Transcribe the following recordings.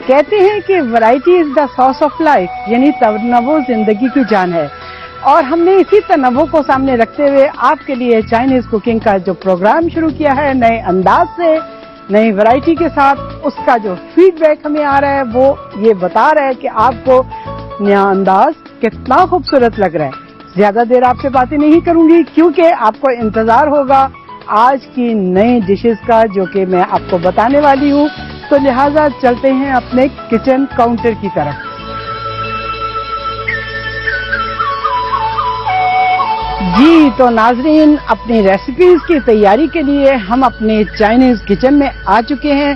कहते हैं कि variety is the sauce of life, यानी तनव्वुर जिंदगी की जान है। और हमने इसी तनव्वुर को सामने रखते हुए आपके लिए चाइनीज कुकिंग का जो प्रोग्राम शुरू किया है, नए अंदाज से, नई वैरायटी के साथ, उसका जो फीडबैक हमें आ रहा है वो ये बता रहा है कि आपको नया अंदाज कितना खूबसूरत लग रहा है। ज्यादा देर आपसे बातें नहीं करूंगी क्योंकि आपको इंतजार होगा आज की नई डिशेस का जो कि मैं आपको बताने वाली हूँ। तो लिहाजा चलते हैं अपने किचन काउंटर की तरफ। जी तो नाजरीन, अपनी रेसिपीज की तैयारी के लिए हम अपने चाइनीज किचन में आ चुके हैं।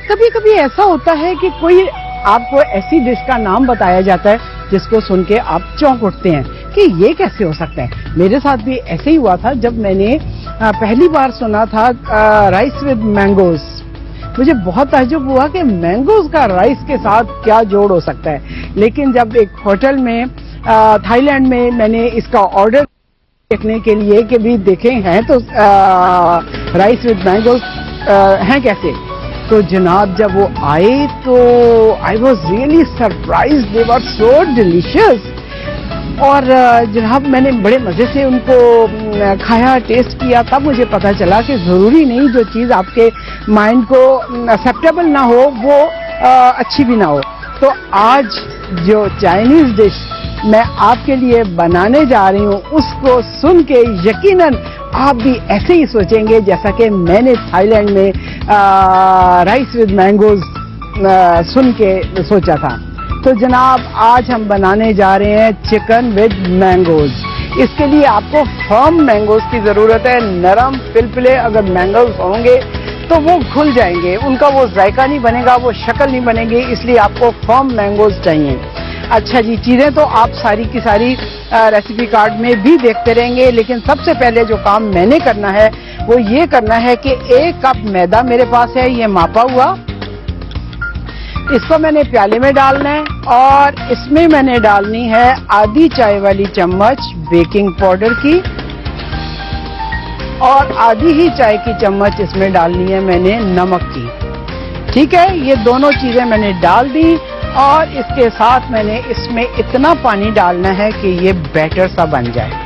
कभी कभी ऐसा होता है कि कोई आपको ऐसी डिश का नाम बताया जाता है जिसको सुन के आप चौंक उठते हैं कि ये कैसे हो सकता है। मेरे साथ भी ऐसे ही हुआ था जब मैंने पहली बार सुना था राइस विद मैंगोज। मुझे बहुत ताज्जुब हुआ कि मैंगोज का राइस के साथ क्या जोड़ हो सकता है। लेकिन जब एक होटल में थाईलैंड में मैंने इसका ऑर्डर देखने के लिए कि भी देखे हैं तो राइस विद मैंगोज हैं कैसे, तो जनाब जब वो आए तो I was really surprise, they were so delicious. और जनाब मैंने बड़े मजे से उनको खाया, टेस्ट किया, तब मुझे पता चला कि जरूरी नहीं जो चीज आपके माइंड को एक्सेप्टेबल ना हो वो अच्छी भी ना हो। तो आज जो चाइनीज डिश मैं आपके लिए बनाने जा रही हूँ उसको सुन के यकीनन आप भी ऐसे ही सोचेंगे जैसा कि मैंने थाईलैंड में राइस विद मैंगोज सुन के सोचा था। तो जनाब आज हम बनाने जा रहे हैं चिकन विद मैंगोज। इसके लिए आपको फर्म मैंगोज की जरूरत है। नरम पिलपिले अगर मैंगोज होंगे तो वो घुल जाएंगे, उनका वो जायका नहीं बनेगा, वो शक्ल नहीं बनेगी, इसलिए आपको फर्म मैंगोज चाहिए। अच्छा जी, चीजें तो आप सारी की सारी रेसिपी कार्ड में भी देखते रहेंगे, लेकिन सबसे पहले जो काम मैंने करना है वो ये करना है कि 1 कप मैदा मेरे पास है, ये मापा हुआ। इसको मैंने प्याले में डालना है और इसमें मैंने डालनी है आधी चाय वाली चम्मच बेकिंग पाउडर की और आधी ही चाय की चम्मच इसमें डालनी है मैंने नमक की। ठीक है, ये दोनों चीजें मैंने डाल दी और इसके साथ मैंने इसमें इतना पानी डालना है कि ये बैटर सा बन जाए।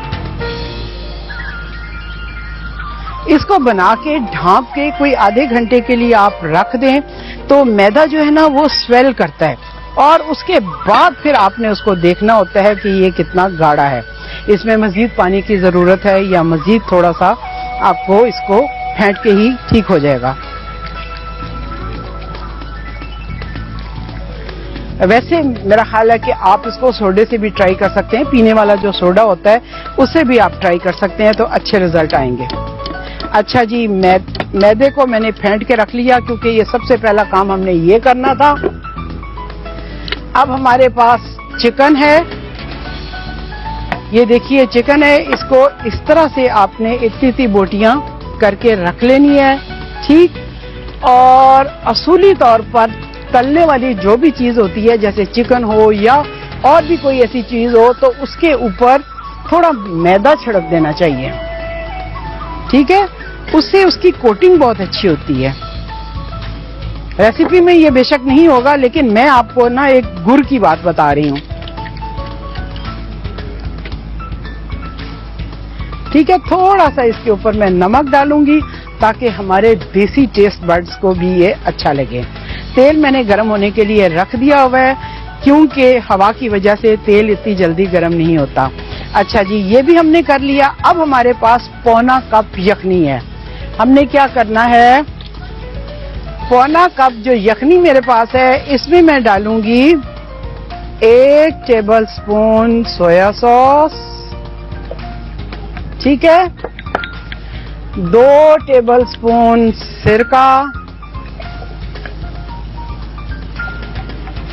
इसको बना के ढांप के कोई आधे घंटे के लिए आप रख दें तो मैदा जो है ना वो स्वेल करता है और उसके बाद फिर आपने उसको देखना होता है कि ये कितना गाढ़ा है, इसमें मजीद पानी की जरूरत है या मजीद थोड़ा सा आपको इसको फेंट के ही ठीक हो जाएगा। वैसे मेरा ख्याल है कि आप इसको सोडे से भी ट्राई कर सकते हैं, पीने वाला जो सोडा होता है उससे भी आप ट्राई कर सकते हैं तो अच्छे रिजल्ट आएंगे। अच्छा जी, मैदे को मैंने फेंट के रख लिया क्योंकि ये सबसे पहला काम हमने ये करना था। अब हमारे पास चिकन है, ये देखिए चिकन है, इसको इस तरह से आपने इतनी बोटियां करके रख लेनी है। ठीक, और असूली तौर पर तलने वाली जो भी चीज होती है जैसे चिकन हो या और भी कोई ऐसी चीज हो तो उसके ऊपर थोड़ा मैदा छिड़क देना चाहिए। ठीक है, उससे उसकी कोटिंग बहुत अच्छी होती है। रेसिपी में ये बेशक नहीं होगा लेकिन मैं आपको ना एक गुर की बात बता रही हूं। ठीक है, थोड़ा सा इसके ऊपर मैं नमक डालूंगी ताकि हमारे देसी टेस्ट बड्स को भी ये अच्छा लगे। तेल मैंने गर्म होने के लिए रख दिया हुआ है क्योंकि हवा की वजह से तेल इतनी जल्दी गर्म नहीं होता। अच्छा जी, ये भी हमने कर लिया। अब हमारे पास पौना कप यखनी है। हमने क्या करना है, पौना कप जो यखनी मेरे पास है इसमें मैं डालूंगी 1 टेबल स्पून सोया सॉस। ठीक है, 2 टेबल स्पून सिरका,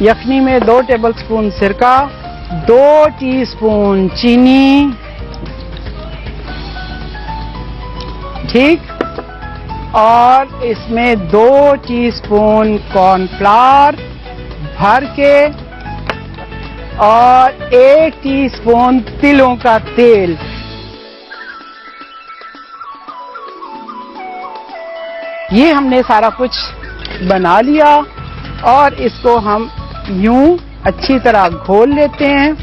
यखनी में 2 टेबल स्पून सिरका, 2 टीस्पून चीनी। ठीक, और इसमें 2 टीस्पून कॉर्नफ्लावर भर के और 1 टीस्पून तिलों का तेल। ये हमने सारा कुछ बना लिया और इसको हम यूं अच्छी तरह घोल लेते हैं।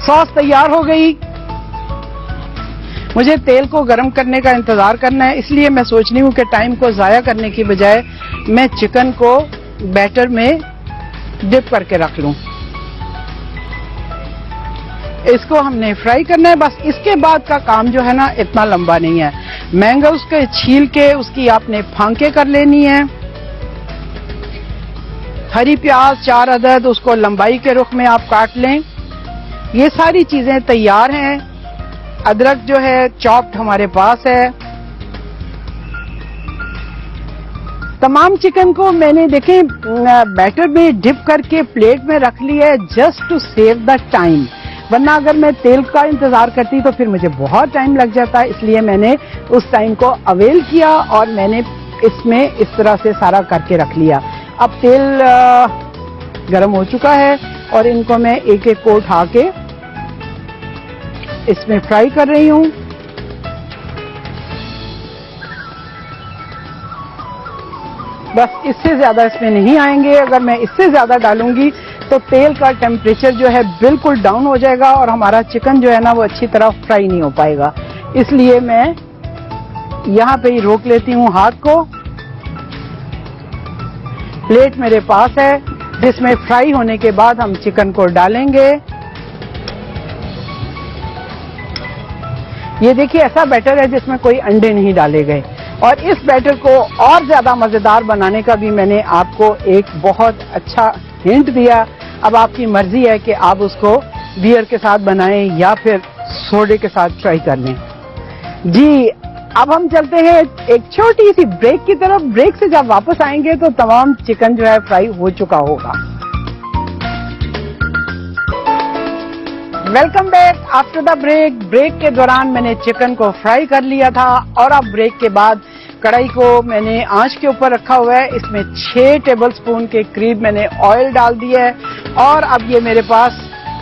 सॉस तैयार हो गई। मुझे तेल को गर्म करने का इंतजार करना है, इसलिए मैं सोच रही हूं कि टाइम को जाया करने की बजाय मैं चिकन को बैटर में डिप करके रख लूं। इसको हमने फ्राई करना है, बस इसके बाद का काम जो है ना इतना लंबा नहीं है। मैंगोस के छील के उसकी आपने फांके कर लेनी है। हरी प्याज 4 अदद, उसको लंबाई के रुख में आप काट लें। ये सारी चीजें तैयार हैं। अदरक जो है चॉप्ड हमारे पास है। तमाम चिकन को मैंने देखें बैटर में डिप करके प्लेट में रख लिया है, just to save the time. वरना अगर मैं तेल का इंतजार करती तो फिर मुझे बहुत टाइम लग जाता है, इसलिए मैंने उस टाइम को अवेल किया और मैंने इसमें इस तरह से सारा करके रख लिया। अब तेल गर्म हो चुका है और इनको मैं एक एक को उठा के इसमें फ्राई कर रही हूं। बस इससे ज्यादा इसमें नहीं आएंगे। अगर मैं इससे ज्यादा डालूंगी तो तेल का टेम्परेचर जो है बिल्कुल डाउन हो जाएगा और हमारा चिकन जो है ना वो अच्छी तरह फ्राई नहीं हो पाएगा। इसलिए मैं यहां पे ही रोक लेती हूं हाथ को। प्लेट मेरे पास है जिसमें फ्राई होने के बाद हम चिकन को डालेंगे। ये देखिए ऐसा बैटर है जिसमें कोई अंडे नहीं डाले गए। और इस बैटर को और ज्यादा मजेदार बनाने का भी मैंने आपको एक बहुत अच्छा हिंट दिया। अब आपकी मर्जी है कि आप उसको बियर के साथ बनाएं या फिर सोडे के साथ ट्राई कर लें। जी, अब हम चलते हैं एक छोटी सी ब्रेक की तरफ। ब्रेक से जब वापस आएंगे तो तमाम चिकन जो है फ्राई हो चुका होगा। Welcome back after the break. Break के दौरान मैंने चिकन को फ्राई कर लिया था और अब ब्रेक के बाद कढ़ाई को मैंने आंच के ऊपर रखा हुआ है। इसमें 6 टेबलस्पून के करीब मैंने ऑयल डाल दिया है और अब ये मेरे पास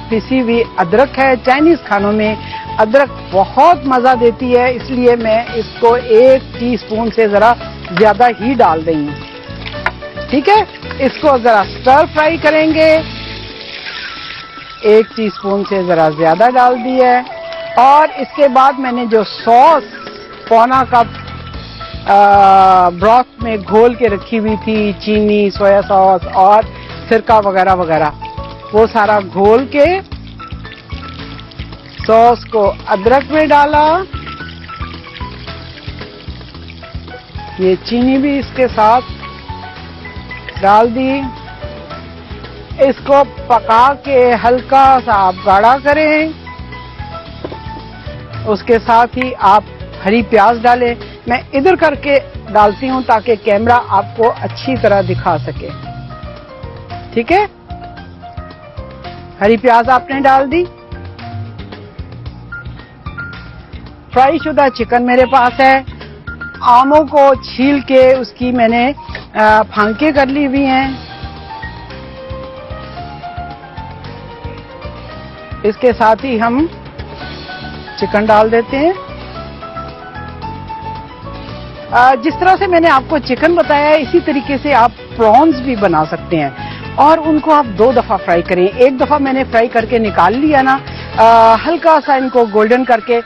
पिसी हुई अदरक है। चाइनीज खानों में अदरक बहुत मजा देती है, इसलिए मैं इसको 1 टीस्पून से जरा ज्यादा ही डाल रही हूं। ठीक है, इसको जरा स्टर फ्राई करेंगे। 1 टीस्पून से जरा ज्यादा डाल दी है और इसके बाद मैंने जो सॉस पौना कप ब्रॉथ में घोल के रखी हुई थी, चीनी, सोया सॉस और सिरका वगैरह वगैरह, वो सारा घोल के सॉस को अदरक में डाला। ये चीनी भी इसके साथ डाल दी। इसको पका के हल्का सा आप गाढ़ा करें। उसके साथ ही आप हरी प्याज डालें। मैं इधर करके डालती हूं ताकि कैमरा आपको अच्छी तरह दिखा सके। ठीक है, हरी प्याज आपने डाल दी। फ्राई शुदा चिकन मेरे पास है। आमों को छील के उसकी मैंने फांके कर ली हुई हैं। इसके साथ ही हम चिकन डाल देते हैं। जिस तरह से मैंने आपको चिकन बताया है इसी तरीके से आप प्रॉन्स भी बना सकते हैं और उनको आप 2 दफा फ्राई करें। 1 दफा मैंने फ्राई करके निकाल लिया ना, हल्का सा इनको गोल्डन करके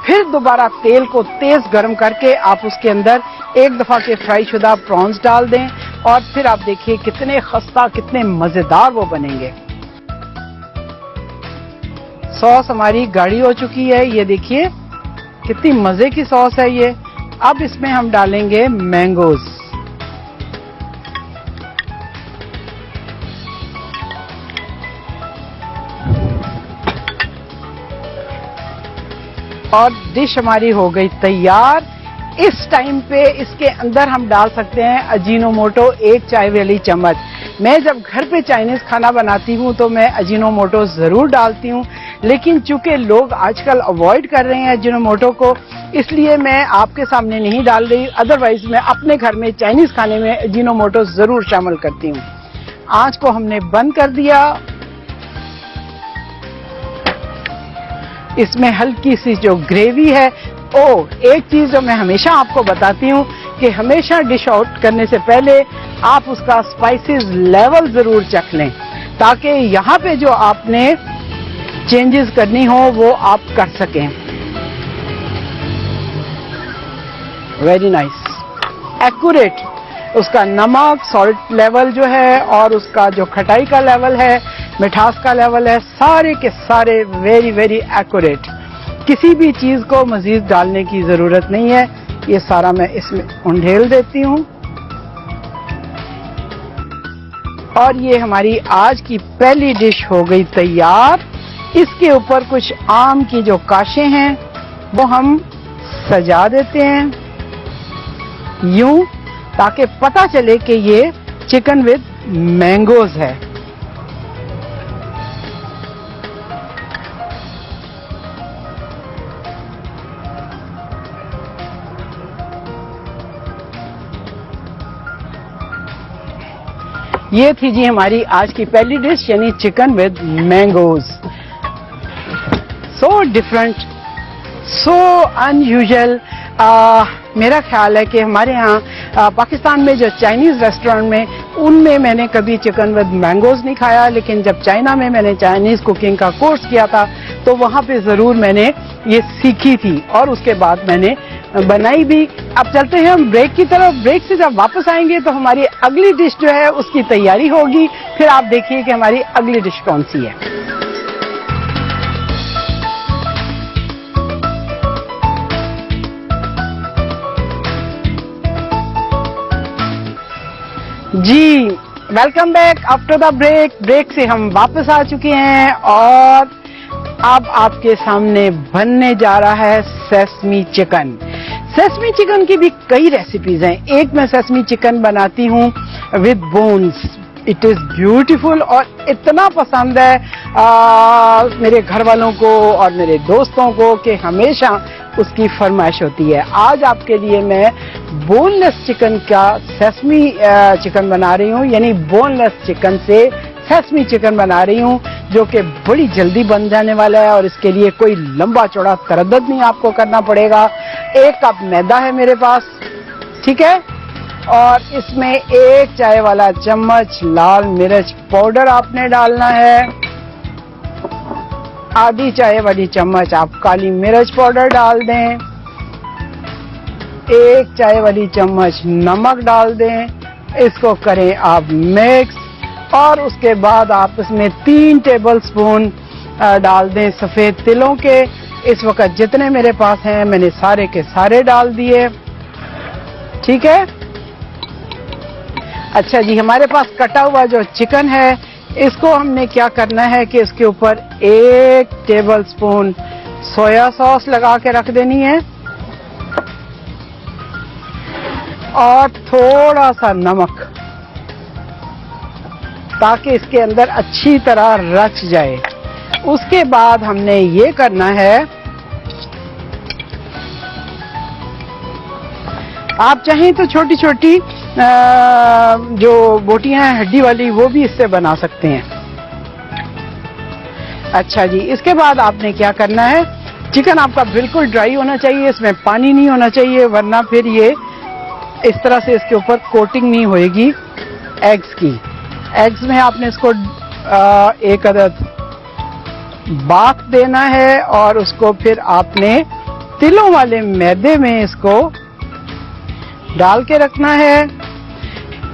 फिर दोबारा तेल को तेज गर्म करके आप उसके अंदर 1 दफा के फ्राई शुदा प्रॉन्स डाल दें और फिर आप देखिए कितने खस्ता, कितने मजेदार वो बनेंगे। सॉस हमारी गाढ़ी हो चुकी है, ये देखिए कितनी मजे की सॉस है ये। अब इसमें हम डालेंगे मैंगोज। और डिश हमारी हो गई तैयार। इस टाइम पे इसके अंदर हम डाल सकते हैं अजीनोमोटो 1 चाय वाली चम्मच। मैं जब घर पे चाइनीज खाना बनाती हूँ तो मैं अजीनोमोटो जरूर डालती हूँ, लेकिन चूंकि लोग आजकल अवॉइड कर रहे हैं अजीनोमोटो को, इसलिए मैं आपके सामने नहीं डाल रही। अदरवाइज मैं अपने घर में चाइनीज खाने में अजीनोमोटो जरूर शामिल करती हूँ। आंच को हमने बंद कर दिया। इसमें हल्की सी जो ग्रेवी है, एक चीज जो मैं हमेशा आपको बताती हूँ कि हमेशा डिश आउट करने से पहले आप उसका स्पाइसेस लेवल जरूर चख लें, ताकि यहाँ पे जो आपने चेंजेस करनी हो वो आप कर सकें। Very nice, accurate. उसका नमक, सॉल्ट लेवल जो है और उसका जो खटाई का लेवल है, मिठास का लेवल है, सारे के सारे वेरी वेरी एक्यूरेट। किसी भी चीज को मजीद डालने की जरूरत नहीं है। ये सारा मैं इसमें उंडेल देती हूं। और ये हमारी आज की पहली डिश हो गई तैयार। इसके ऊपर कुछ आम की जो काशें हैं वो हम सजा देते हैं यूं, ताकि पता चले कि ये चिकन विद मैंगोज है। ये थी जी हमारी आज की पहली डिश, यानी chicken with mangoes. So different, so unusual. मेरा ख्याल है कि हमारे यहाँ पाकिस्तान में जो चाइनीज रेस्टोरेंट में, उनमें मैंने कभी चिकन विद मैंगोज नहीं खाया, लेकिन जब चाइना में मैंने चाइनीज कुकिंग का कोर्स किया था तो वहां पे जरूर मैंने ये सीखी थी और उसके बाद मैंने बनाई भी। अब चलते हैं हम ब्रेक की तरफ। ब्रेक से जब वापस आएंगे तो हमारी अगली डिश जो है उसकी तैयारी होगी, फिर आप देखिए कि हमारी अगली डिश कौन सी है। जी, welcome back after the break. Break से हम वापस आ चुके हैं और अब आपके सामने बनने जा रहा है सेसमी चिकन। सेसमी चिकन की भी कई रेसिपीज हैं। एक मैं सेसमी चिकन बनाती हूँ with bones. It is beautiful और इतना पसंद है मेरे घर वालों को और मेरे दोस्तों को कि हमेशा उसकी फरमाइश होती है। आज आपके लिए मैं बोनलेस चिकन का सेसमी चिकन बना रही हूँ, यानी बोनलेस चिकन से सेसमी चिकन बना रही हूँ, जो कि बड़ी जल्दी बन जाने वाला है और इसके लिए कोई लंबा चौड़ा तरद्दुद नहीं आपको करना पड़ेगा। 1 कप मैदा है मेरे पास, ठीक है, और इसमें 1 चाय वाला चम्मच लाल मिर्च पाउडर आपने डालना है। आधी चाय वाली चम्मच आप काली मिर्च पाउडर डाल दें। 1 चाय वाली चम्मच नमक डाल दें। इसको करें आप मिक्स और उसके बाद आप इसमें 3 टेबलस्पून डाल दें सफेद तिलों के। इस वक्त जितने मेरे पास हैं मैंने सारे के सारे डाल दिए, ठीक है। अच्छा जी, हमारे पास कटा हुआ जो चिकन है इसको हमने क्या करना है कि इसके ऊपर 1 टेबलस्पून सोया सॉस लगा के रख देनी है और थोड़ा सा नमक, ताकि इसके अंदर अच्छी तरह रच जाए। उसके बाद हमने ये करना है, आप चाहें तो छोटी छोटी जो बोटियां हैं हड्डी वाली वो भी इससे बना सकते हैं। अच्छा जी, इसके बाद आपने क्या करना है, चिकन आपका बिल्कुल ड्राई होना चाहिए, इसमें पानी नहीं होना चाहिए, वरना फिर ये इस तरह से इसके ऊपर कोटिंग नहीं होएगी एग्स की। एग्स में आपने इसको 1 अदद बाफ देना है और उसको फिर आपने तिलों वाले मैदे में इसको डाल के रखना है।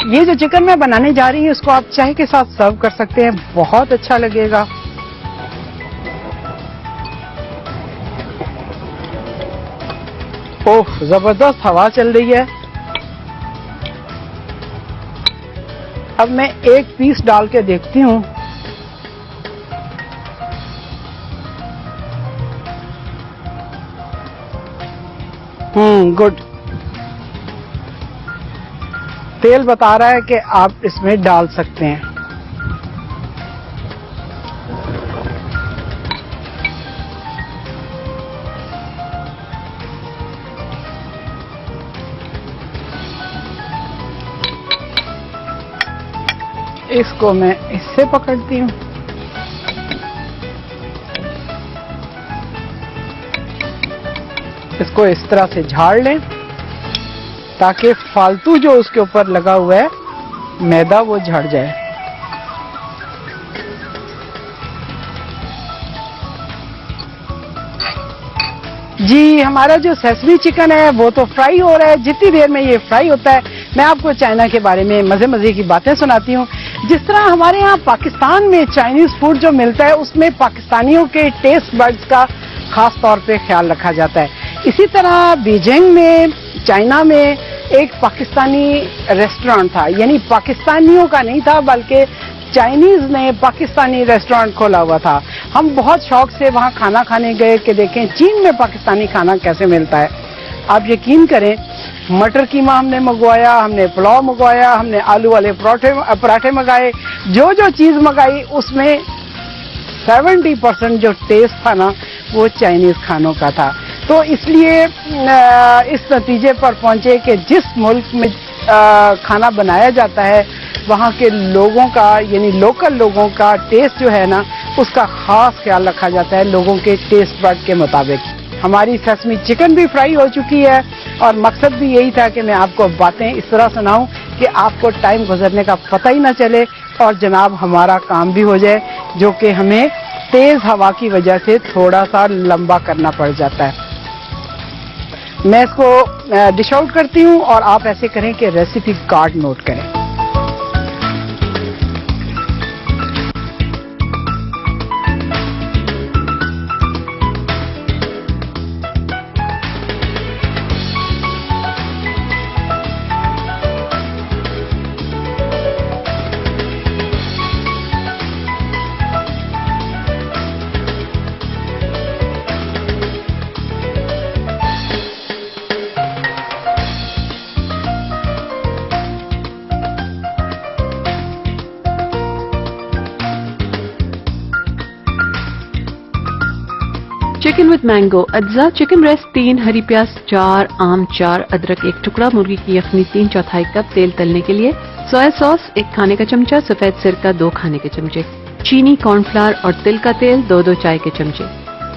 ये जो चिकन मैं बनाने जा रही हूँ इसको आप चाय के साथ सर्व कर सकते हैं, बहुत अच्छा लगेगा। ओह, जबरदस्त हवा चल रही है। अब मैं 1 पीस डाल के देखती हूँ। गुड। तेल बता रहा है कि आप इसमें डाल सकते हैं। इसको मैं इससे पकड़ती हूँ। इसको इस तरह से झाड़ लें ताकि फालतू जो उसके ऊपर लगा हुआ है मैदा वो झड़ जाए। जी, हमारा जो सेसमी चिकन है वो तो फ्राई हो रहा है। जितनी देर में ये फ्राई होता है, मैं आपको चाइना के बारे में मजे मजे की बातें सुनाती हूँ। जिस तरह हमारे यहाँ पाकिस्तान में चाइनीज फूड जो मिलता है उसमें पाकिस्तानियों के टेस्ट बड्स का खास तौर पे ख्याल रखा जाता है। इसी तरह बीजिंग में, चाइना में एक पाकिस्तानी रेस्टोरेंट था, यानी पाकिस्तानियों का नहीं था बल्कि चाइनीज ने पाकिस्तानी रेस्टोरेंट खोला हुआ था। हम बहुत शौक से वहां खाना खाने गए कि देखें चीन में पाकिस्तानी खाना कैसे मिलता है। आप यकीन करें, मटर कीमा हमने मंगवाया, हमने पुलाव मंगवाया, हमने आलू वाले पराठे मंगाए। जो जो चीज मंगाई उसमें 70% जो टेस्ट था ना वो चाइनीज खानों का था। तो इसलिए इस नतीजे पर पहुंचे कि जिस मुल्क में खाना बनाया जाता है वहाँ के लोगों का, यानी लोकल लोगों का टेस्ट जो है ना उसका खास ख्याल रखा जाता है लोगों के टेस्ट बड के मुताबिक। हमारी सेसमी चिकन भी फ्राई हो चुकी है और मकसद भी यही था कि मैं आपको बातें इस तरह सुनाऊं कि आपको टाइम गुजरने का पता ही ना चले और जनाब हमारा काम भी हो जाए, जो कि हमें तेज हवा की वजह से थोड़ा सा लंबा करना पड़ जाता है। मैं इसको डिश आउट करती हूं और आप ऐसे करें कि रेसिपी कार्ड नोट करें। चिकन विद मैंगो अज्जा, चिकन ब्रेस्ट 3, हरी प्याज 4, आम 4, अदरक 1 टुकड़ा, मुर्गी की यखनी 3/4 कप, तेल तलने के लिए, सोया सॉस 1 खाने का चमचा, सफेद सिरका 2 खाने के चमचे, चीनी, कॉर्नफ्लावर और तिल का तेल 2-2 चाय के चमचे।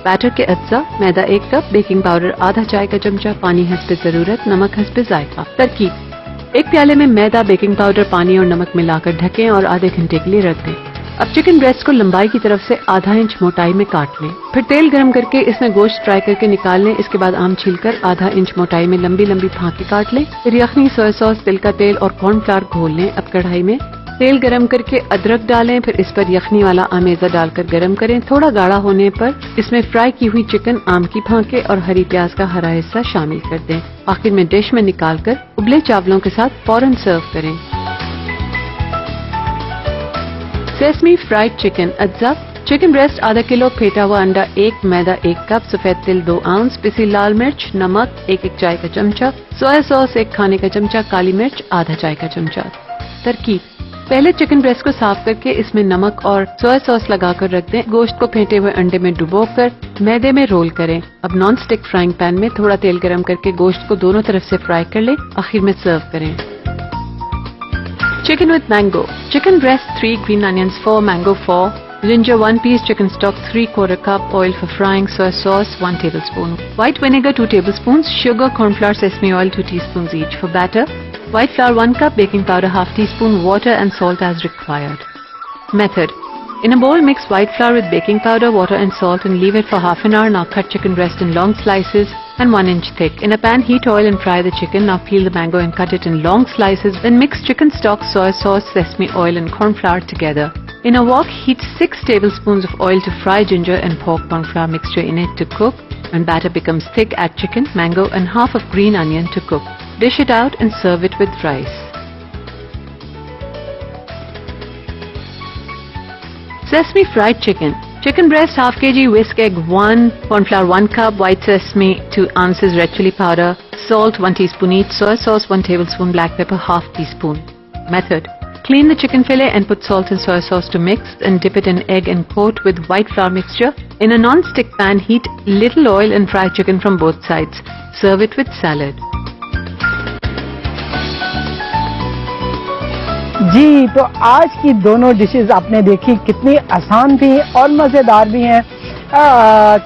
बैटर के अज्जा, मैदा 1 कप, बेकिंग पाउडर आधा चाय का चमचा, पानी हस्बे जरूरत, नमक हस्बे जायका। तरकीब: 1 प्याले में मैदा, बेकिंग पाउडर, पानी और नमक मिलाकर ढकें और आधे घंटे के लिए रख दें। अब चिकन ब्रेस्ट को लंबाई की तरफ से आधा इंच मोटाई में काट लें। फिर तेल गरम करके इसमें गोश्त फ्राई करके निकाल लें। इसके बाद आम छीलकर आधा इंच मोटाई में लंबी लंबी फांके काट लें। फिर यखनी, सोया सॉस, तिल का तेल और कॉर्नफ्लावर घोल लें। अब कढ़ाई में तेल गरम करके अदरक डालें, फिर इस पर यखनी वाला आमेजा डालकर गरम करें। थोड़ा गाढ़ा होने पर इसमें फ्राई की हुई चिकन, आम की फांके और हरी प्याज का हरा हिस्सा शामिल कर दें। आखिर में डिश में निकालकर उबले चावलों के साथ फौरन सर्व करें। सेसमी फ्राइड चिकन अज्जा, चिकन ब्रेस्ट आधा किलो, फेटा हुआ अंडा 1, मैदा 1 कप, सफेद तिल 2 आउंस, पिसी लाल मिर्च, नमक 1-1 चाय का चमचा, सोया सॉस 1 खाने का चमचा, काली मिर्च आधा चाय का चमचा। तरकीब: पहले चिकन ब्रेस्ट को साफ करके इसमें नमक और सोया सॉस लगाकर रख दें। गोश्त को फेंटे हुए अंडे में डुबोकर मैदे में रोल करें। अब नॉन स्टिक फ्राइंग पैन में थोड़ा तेल गरम करके गोश्त को दोनों तरफ से फ्राई कर लें। आखिर में सर्व करें। Chicken with mango. Chicken breast 3, green onions 4, mango 4, ginger 1 piece, chicken stock 3/4 cup, oil for frying, soy sauce 1 tablespoon, white vinegar 2 tablespoons, sugar, cornflour, sesame oil 2 teaspoons each. For batter, white flour 1 cup, baking powder ½ teaspoon, water and salt as required. Method: in a bowl, mix white flour with baking powder, water and salt and leave it for half an hour. Now cut chicken breast in long slices and 1 inch thick. In a pan, heat oil and fry the chicken. Now peel the mango and cut it in long slices. Then mix chicken stock, soy sauce, sesame oil and cornflour together. In a wok, heat 6 tablespoons of oil to fry ginger and pork cornflour mixture in it to cook. When batter becomes thick, add chicken, mango and half of green onion to cook. Dish it out and serve it with rice. Sesame fried chicken. Chicken breast ½ kg, whisk egg 1, cornflour 1 cup, white sesame 2 ounces, red chili powder, salt 1 teaspoon each, soy sauce 1 tablespoon, black pepper ½ teaspoon. Method: clean the chicken fillet and put salt and soy sauce to mix, and dip it in egg and coat with white flour mixture. In a non-stick pan, heat little oil and fry chicken from both sides. Serve it with salad. जी, तो आज की दोनों dishes आपने देखी कितनी आसान थी और मज़ेदार भी हैं।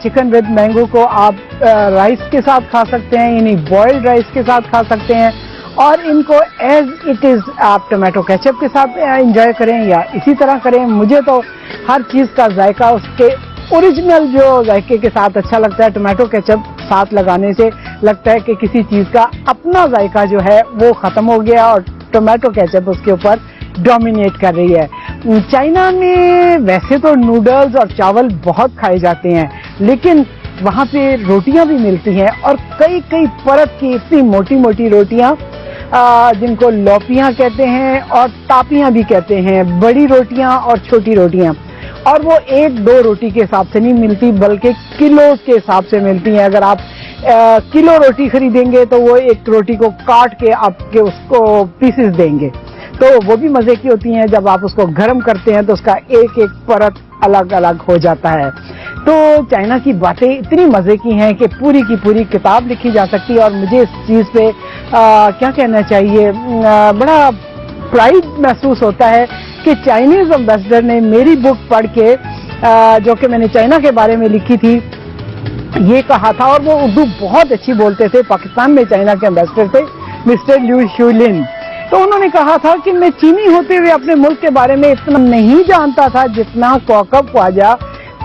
चिकन विद मैंगो को आप राइस के साथ खा सकते हैं, यानी बॉइल्ड राइस के साथ खा सकते हैं, और इनको एज इट इज आप टोमेटो केचप के साथ एंजॉय करें या इसी तरह करें। मुझे तो हर चीज का जायका उसके ओरिजिनल जो जायके के साथ अच्छा लगता है। टोमेटो केचप साथ लगाने से लगता है कि किसी चीज का अपना जायका जो है वो खत्म हो गया और टोमेटो केचप उसके ऊपर डोमिनेट कर रही है। चाइना में वैसे तो नूडल्स और चावल बहुत खाए जाते हैं, लेकिन वहाँ पे रोटियां भी मिलती हैं और कई कई परत की इतनी मोटी मोटी रोटियां जिनको लोपियां कहते हैं और तापियां भी कहते हैं, बड़ी रोटियां और छोटी रोटियां। और वो एक दो रोटी के हिसाब से नहीं मिलती बल्कि किलो के हिसाब से मिलती हैं। अगर आप किलो रोटी खरीदेंगे तो वो एक रोटी को काट के आपके उसको पीसेस देंगे, तो वो भी मजे की होती हैं। जब आप उसको गर्म करते हैं तो उसका एक एक परत अलग अलग हो जाता है। तो चाइना की बातें इतनी मजे की हैं कि पूरी की पूरी किताब लिखी जा सकती है। और मुझे इस चीज पे क्या कहना चाहिए, बड़ा प्राइड महसूस होता है कि चाइनीज एम्बेसडर ने मेरी बुक पढ़ के जो कि मैंने चाइना के बारे में लिखी थी ये कहा था। और वो उर्दू बहुत अच्छी बोलते थे। पाकिस्तान में चाइना के एम्बेसडर थे मिस्टर ल्यू शुलिन। तो उन्होंने कहा था कि मैं चीनी होते हुए अपने मुल्क के बारे में इतना नहीं जानता था जितना कौकब ख्वाजा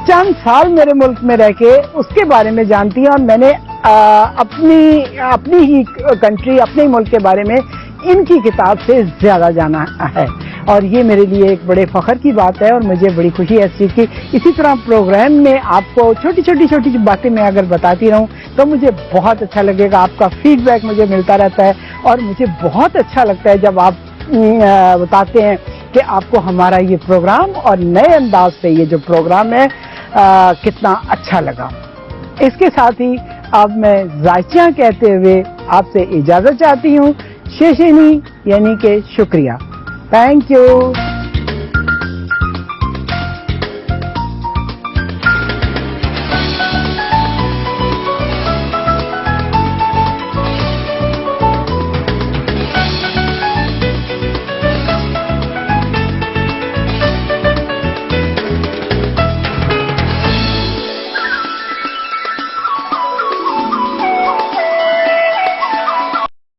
चंद साल मेरे मुल्क में रह के उसके बारे में जानती है। और मैंने अपनी ही कंट्री, अपने ही मुल्क के बारे में इनकी किताब से ज्यादा जाना है। और ये मेरे लिए एक बड़े फख्र की बात है और मुझे बड़ी खुशी है इस चीज की। इसी तरह प्रोग्राम में आपको छोटी छोटी बातें मैं अगर बताती रहूं तो मुझे बहुत अच्छा लगेगा। आपका फीडबैक मुझे मिलता रहता है और मुझे बहुत अच्छा लगता है जब आप बताते हैं कि आपको हमारा ये प्रोग्राम और नए अंदाज से ये जो प्रोग्राम है कितना अच्छा लगा। इसके साथ ही अब मैं जायचियां कहते हुए आपसे इजाजत चाहती हूँ। शेषेनी यानी कि शुक्रिया। Thank you.